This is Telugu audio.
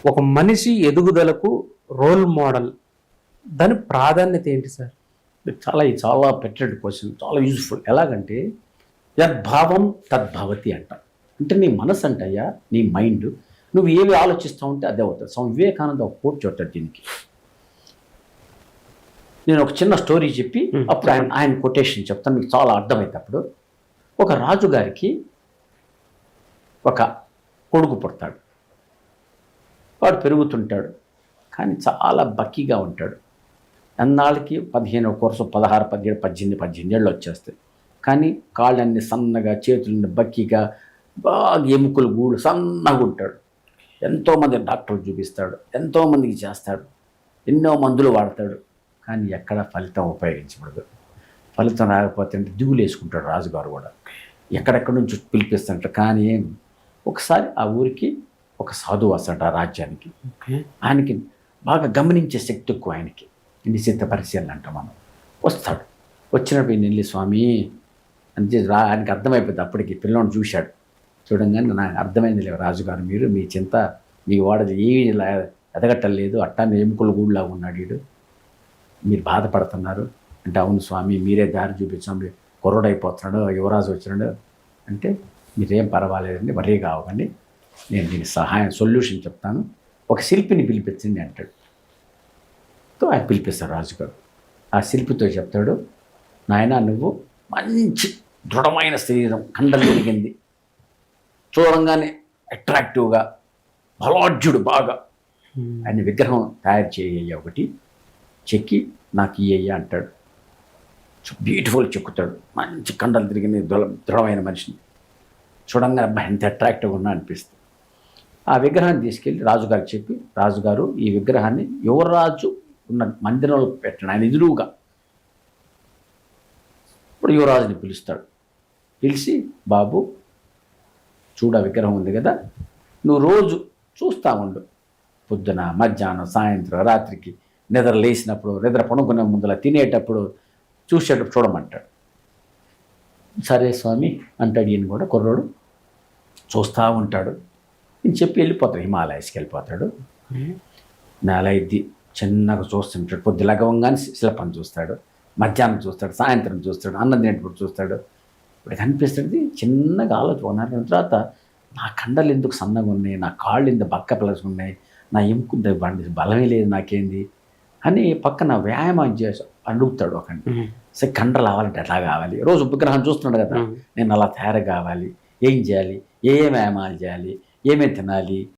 ఒక మనిషి ఎదుగుదలకు రోల్ మోడల్ దాని ప్రాధాన్యత ఏంటి సార్? ఇది చాలా పెట్టెడ్ క్వశ్చన్, చాలా యూజ్ఫుల్. ఎలాగంటే యద్భావం తద్భవతి అంట. అంటే నీ మనసు అంటయ్యా, నీ మైండ్, నువ్వు ఏవి ఆలోచిస్తూ ఉంటే అదే అవుతుంది. స్వామి వివేకానంద ఒక కోట్ చెప్తాడు దీనికి. నేను ఒక చిన్న స్టోరీ చెప్పి అప్పుడు ఆయన కొటేషన్ చెప్తాను, మీకు చాలా అర్థమైతే. అప్పుడు ఒక రాజుగారికి ఒక కొడుకు పుడతాడు. వాడు పెరుగుతుంటాడు, కానీ చాలా బక్కీగా ఉంటాడు. అన్నాళ్ళకి 15 కోర్సు 16, 17, 18 ఏళ్ళు వచ్చేస్తాయి. కానీ కాళ్ళన్నీ సన్నగా, చేతులన్నీ బక్కీగా, బాగా ఎముకలు గూడు సన్నగా ఉంటాడు. ఎంతోమంది డాక్టర్లు చూపిస్తాడు, ఎంతోమందికి చేస్తాడు, ఎన్నో మందులు వాడతాడు, కానీ ఎక్కడ ఫలితం ఉపయోగించబడదు. ఫలితం రాకపోతే అంటే దిగులు వేసుకుంటాడు రాజుగారు కూడా. ఎక్కడెక్కడి నుంచి పిలిపిస్తుంటాడు, కానీ ఒకసారి ఆ ఊరికి ఒక సాధువు వస్తాడు, ఆ రాజ్యానికి. ఆయనకి బాగా గమనించే శక్తి ఎక్కువ. ఆయనకి నిశ్చిత పరిశీలన అంట మనం. వస్తాడు, వచ్చినప్పుడు నెల్లి స్వామి అంటే ఆయనకి అర్థమైపోయింది. అప్పటికి పిల్లోని చూశాడు. చూడంగానే నాకు అర్థమైంది, లేవు రాజుగారు, మీరు మీ చింత, మీ వాడది ఏమీ ఎదగట్టలేదు, అట్టాన్ని ఎముకలు గూడులాగా ఉన్నాడు వీడు, మీరు బాధపడుతున్నారు అంటే. అవును స్వామి, మీరే దారి చూపించాము, కుర్రోడైపోతున్నాడు, యువరాజు వచ్చినాడు అంటే. మీరేం పర్వాలేదండి, మరీ కావకండి, నేను దీనికి సొల్యూషన్ చెప్తాను, ఒక శిల్పిని పిలిపించండి అంటాడు. తో ఆయన పిలిపిస్తాడు రాజుగారు. ఆ శిల్పితో చెప్తాడు, నాయన నువ్వు మంచి దృఢమైన శరీరం, కండలు పెరిగింది, చూడంగానే అట్రాక్టివ్గా, బలాఢ్యుడు బాగా, ఆయన విగ్రహం తయారు చేయ ఒకటి చెక్కి నాకు ఇయ్య అంటాడు. బ్యూటిఫుల్ చెక్కుతాడు, మంచి కండలు తిరిగిన దృఢమైన మనిషిని. చూడంగానే అబ్బాయి ఎంత అట్రాక్టివ్గా ఉన్నా అనిపిస్తుంది. ఆ విగ్రహాన్ని తీసుకెళ్ళి రాజుగారికి చెప్పి, రాజుగారు ఈ విగ్రహాన్ని యువరాజు ఉన్న మందిరంలో పెట్టండి, ఆయన ఎదురుగా. ఇప్పుడు యువరాజుని పిలుస్తాడు. పిలిచి, బాబు చూడ విగ్రహం ఉంది కదా, నువ్వు రోజు చూస్తూ ఉండు, పొద్దున, మధ్యాహ్నం, సాయంత్రం, రాత్రికి, నిద్ర లేచినప్పుడు, నిద్ర పడుకునే ముందర, తినేటప్పుడు, చూసేటప్పుడు చూడమంటాడు. సరే స్వామి అంటాడు. ఈయన కూడా కుర్రోడు చూస్తూ ఉంటాడు. నేను చెప్పి వెళ్ళిపోతాడు, హిమాలయస్కి వెళ్ళిపోతాడు. నెల ఇది చిన్నగా చూస్తుంటాడు. పొద్దు లగవంగానే శిల్పం చూస్తాడు, మధ్యాహ్నం చూస్తాడు, సాయంత్రం చూస్తాడు, అన్నం తినేటప్పుడు చూస్తాడు. ఇప్పుడు కనిపిస్తుంది చిన్నగా ఆలోచన. తర్వాత నా కండలు ఎందుకు సన్నగా ఉన్నాయి, నా కాళ్ళు ఎందుకు బక్క పిల్లలు ఉన్నాయి, నా ఎముకుంది బండి బలమే లేదు నాకేంది అని పక్కన వ్యాయామం చేసి అడుగుతాడు ఒకండి. సరే కండలు అవ్వాలంటే ఎట్లా కావాలి, రోజు విగ్రహం చూస్తున్నాడు కదా, నేను అలా తయారు కావాలి, ఏం చేయాలి, ఏ వ్యాయామాలు చేయాలి, ఏమేమి తినాలి,